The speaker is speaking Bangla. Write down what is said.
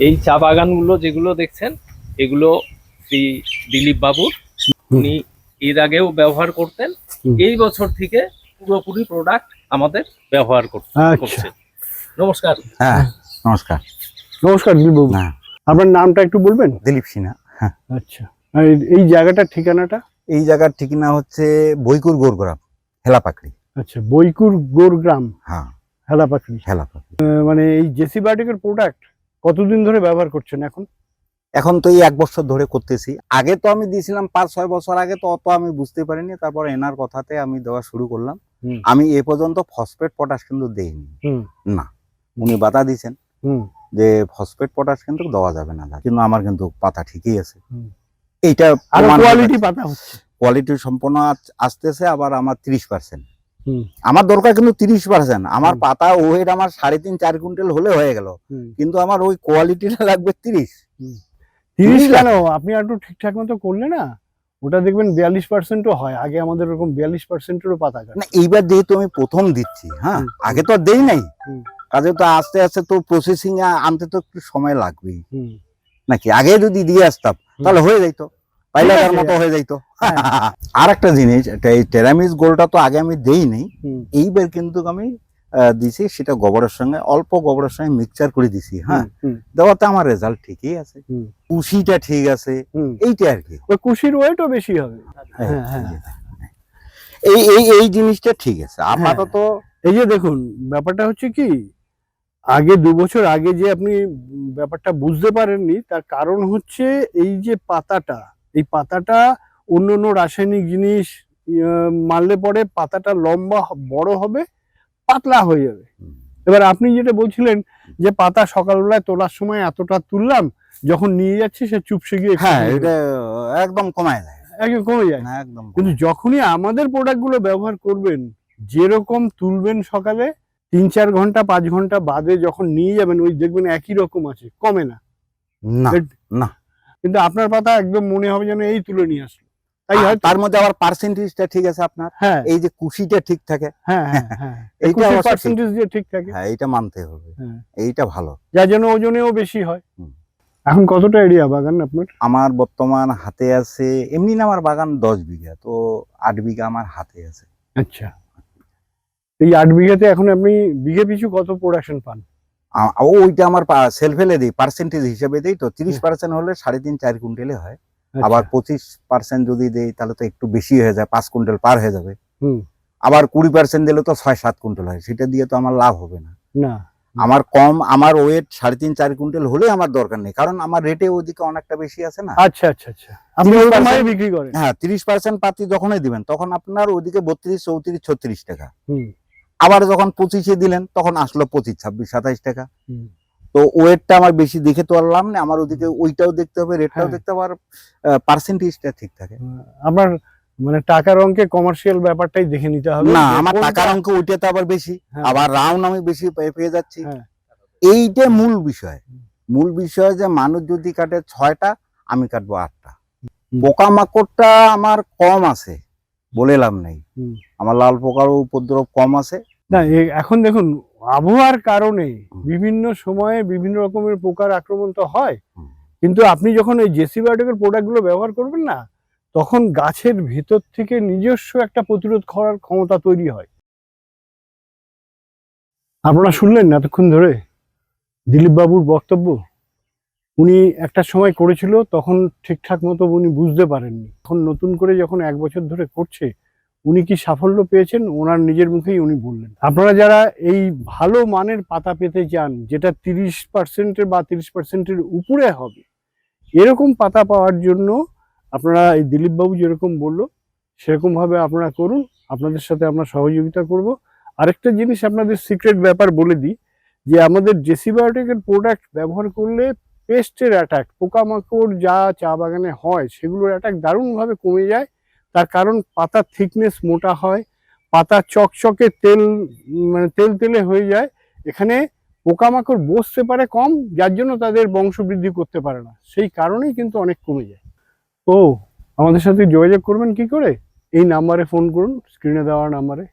এই চা বাগানগুলো যেগুলো দেখছেন এগুলো শ্রী দিলীপ বাবুর। উনি এর আগেও ব্যবহার করতেন, এই বছর থেকে পুরোপুরি প্রোডাক্ট আমাদের ব্যবহার করছে। নমস্কার। হ্যাঁ, নমস্কার। নমস্কার দিলীপ বাবু। আপনার নামটা একটু বলবেন? দিলীপ সিনহা। হ্যাঁ। আচ্ছা, আর এই জায়গাটার ঠিকানাটা? এই জায়গার ঠিকানা হচ্ছে বইকুর গোরগ্রাম, হেলাপাকড়ি। আচ্ছা, বইকুর গোরগ্রাম। হ্যাঁ, হেলাপাকড়ি। হেলাপাকড়ি। মানে এই জেসি বায়োটেকের প্রোডাক্ট কতদিন ধরে ব্যবহার করছেন এখন? এখন তো এই 1 বছর ধরে করতেছি। আগে তো আমি দিয়েছিলাম 5-6 বছর আগে, তো অত আমি বুঝতে পারিনি। তারপর এনার কথাতে আমি দেওয়া শুরু করলাম। আমি এ পর্যন্ত ফসফেট পটাশ কিন্তু দেইনি। না, উনি বাধা দিয়েছেন যে ফসফেট পটাশ কিন্তু দেওয়া যাবে না, কিন্তু আমার কিন্তু পাতা ঠিকই আছে। এইটা কোয়ালিটি পাতা হচ্ছে, কোয়ালিটি সম্পন্ন আসতেছে। আবার আমার 30%, আমার দরকার কিন্তু 30%। আমার পাতা ওয়েট আমার 3.5-4 কুইন্টাল হলে হয়ে গেল, কিন্তু আমার ওই কোয়ালিটিটা লাগবে 30। কেন? আপনি একটু ঠিকঠাক মতো করলে না, ওটা দেখবেন 42%ও হয়। আগে আমাদের এরকম 42%-এরও পাতা কাটে না। এইবার যেহেতু আমি প্রথম দিচ্ছি, হ্যাঁ, আগে তো আর দেই নাই, কাজে তো আস্তে আস্তে তো প্রসেসিং আনতে তো একটু সময় লাগবেই নাকি। আগে যদি দিয়ে আসতাম তাহলে হয়ে যাইতো, পাইলাটার মতো হয়ে যাইতো। আর একটা জিনিস, এই টেরামিস গোলটা তো আগে আমি দেই নাই, এইবার কিন্তু আমি দিছি। সেটা গোবরের সঙ্গে, অল্প গোবরের সঙ্গে মিক্সচার করে দিছি। হ্যাঁ, দেওয়াতে আমার রেজাল্ট ঠিকই আছে, কুশিটা ঠিক আছে, এইটা আর কি। ওই কুশির ওয়েটও বেশি হবে। এই এই এই জিনিসটা ঠিক আছে আপাতত। এই যে দেখুন, ব্যাপারটা হচ্ছে কি, আগে 2 বছর আগে যে আপনি ব্যাপারটা বুঝতে পারেননি, তার কারণ হচ্ছে এই যে পাতাটা, এই পাতাটা অন্য রাসায়নিক জিনিস মারলে পরে পাতাটা লম্বা বড় হবে, পাতলা হয়ে যাবে। এবার আপনি যেটা বলছিলেন যে পাতা সকালবেলায় তোলার সময় এতটা তুললাম, যখন নিয়ে যাচ্ছি সে চুপসে গিয়ে, হ্যাঁ, এটা একদম কমায় যায়, একদম কমে যায়। কিন্তু যখনই আমাদের প্রোডাক্ট গুলো ব্যবহার করবেন, যেরকম তুলবেন সকালে, 3-4 ঘন্টা 5 ঘন্টা বাদে যখন নিয়ে যাবেন, ওই দেখবেন একই রকম আছে, কমে না। না, কিন্তু আপনার পাতা একদম মনে হবে যেন এই তুলে নিয়ে আসলো। তাই হয়। তার মধ্যে আবার পার্সেন্টেজটা ঠিক আছে আপনার। হ্যাঁ, এই যে কুশিটা ঠিক থাকে। হ্যাঁ হ্যাঁ হ্যাঁ, এইটা পার্সেন্টেজ যে ঠিক থাকে, হ্যাঁ, এইটা মানতে হবে। এইটা ভালো, যার জন্য ওজনেও বেশি হয়। এখন কতটা এরিয়া বাগান আপনার? আমার বর্তমান হাতে আছে, এমনি না আমার বাগান 10 বিঘা, তো 8 বিঘা আমার হাতে আছে। আচ্ছা, এই 8 বিঘাতে এখন আপনি বিঘে পিছু কত প্রোডাকশন পান? ওইটা আমার সেলফেলে দিই, পার্সেন্টেজ হিসেবে দিই। তো 30% হলে 3.5-4 কুইন্টালে হয়। আবার 25% যদি দেই তাহলে তো একটু বেশি হয়ে যায়, 5 কুইন্টাল পার হয়ে যাবে। আবার 20% দিলে তো 6-7 কুইন্টাল হয়, সেটা দিয়ে তো আমার লাভ হবে না। আমার কম, আমার ওয়েট 3.5-4 কুইন্টাল হলে আমার দরকার নেই, কারণ আমার রেটে ওইদিকে অনেকটা বেশি আছে না। আচ্ছা আচ্ছা আচ্ছা, আপনি ওইভাবে বিক্রি করেন? হ্যাঁ, 30% পাতি যখনই দিবেন তখন আপনার ওইদিকে 32, 34, 36 টাকা। আবার যখন 25-এ দিলেন তখন আসলো 25, 26, 27 টাকা। তো ওয়েটটা আমার বেশি দেখে তো আনলাম না, আমার ওদিকে ওইটাও দেখতে হবে, রেটটাও দেখতে হবে, আর পার্সেন্টেজটা ঠিক থাকে। আমার মানে টাকার অঙ্কে কমার্শিয়াল ব্যাপারটাই দেখে নিতে হবে। না, আমার টাকার অঙ্ক ওইটাতে আবার বেশি, আবার রাউন্ড আমি বেশি পেয়ে যাচ্ছি। এইটা মূল বিষয়। মূল বিষয় যে মানুষ যদি কাটে 6টা, আমি কাটবো 8টা। পোকামাকড়টা আমার কম আছে বলে লাভ নেই, আমার লাল পোকার উপদ্রব কম আছে। না, এখন দেখুন আবহাওয়ার কারণে বিভিন্ন সময়ে বিভিন্ন রকমের পোকার আক্রমণ তো হয়, কিন্তু আপনি যখন এই জেসি বায়োটেকের প্রোডাক্ট গুলো ব্যবহার করবেন না, তখন গাছের ভেতর থেকে নিজস্ব একটা প্রতিরোধ করার ক্ষমতা তৈরি হয়। আপনারা শুনলেন এতক্ষণ ধরে দিলীপ বাবুর বক্তব্য। উনি একটা সময় করেছিল, তখন ঠিকঠাক মতো উনি বুঝতে পারেননি। এখন নতুন করে যখন 1 বছর ধরে করছে, উনি কি সাফল্য পেয়েছেন ওনার নিজের মুখেই উনি বললেন। আপনারা যারা এই ভালো মানের পাতা পেতে চান, যেটা 30% বা 30%-এর উপরে হবে, এরকম পাতা পাওয়ার জন্য আপনারা এই দিলীপ বাবু যেরকম বললো সেরকম ভাবে আপনারা করুন। আপনাদের সাথে আমরা সহযোগিতা করব। আরেকটা জিনিস আপনাদের সিক্রেট ব্যাপার বলে দিই, যে আমাদের জেসি বায়োটেকের প্রোডাক্ট ব্যবহার করলে পেস্টের অ্যাটাক, পোকামাকড় যা চা বাগানে হয় সেগুলোর অ্যাটাক দারুণভাবে কমে যায়। তার কারণ পাতার থিকনেস মোটা হয়, পাতা চকচকে তেল মানে তেলে হয়ে যায়। এখানে পোকামাকড় বসতে পারে কম, যার জন্য তাদের বংশবৃদ্ধি করতে পারে না, সেই কারণেই কিন্তু অনেক কমে যায়। আমাদের সাথে যোগাযোগ করবেন কি করে? এই নাম্বারে ফোন করুন, স্ক্রিনে দেওয়া নাম্বারে।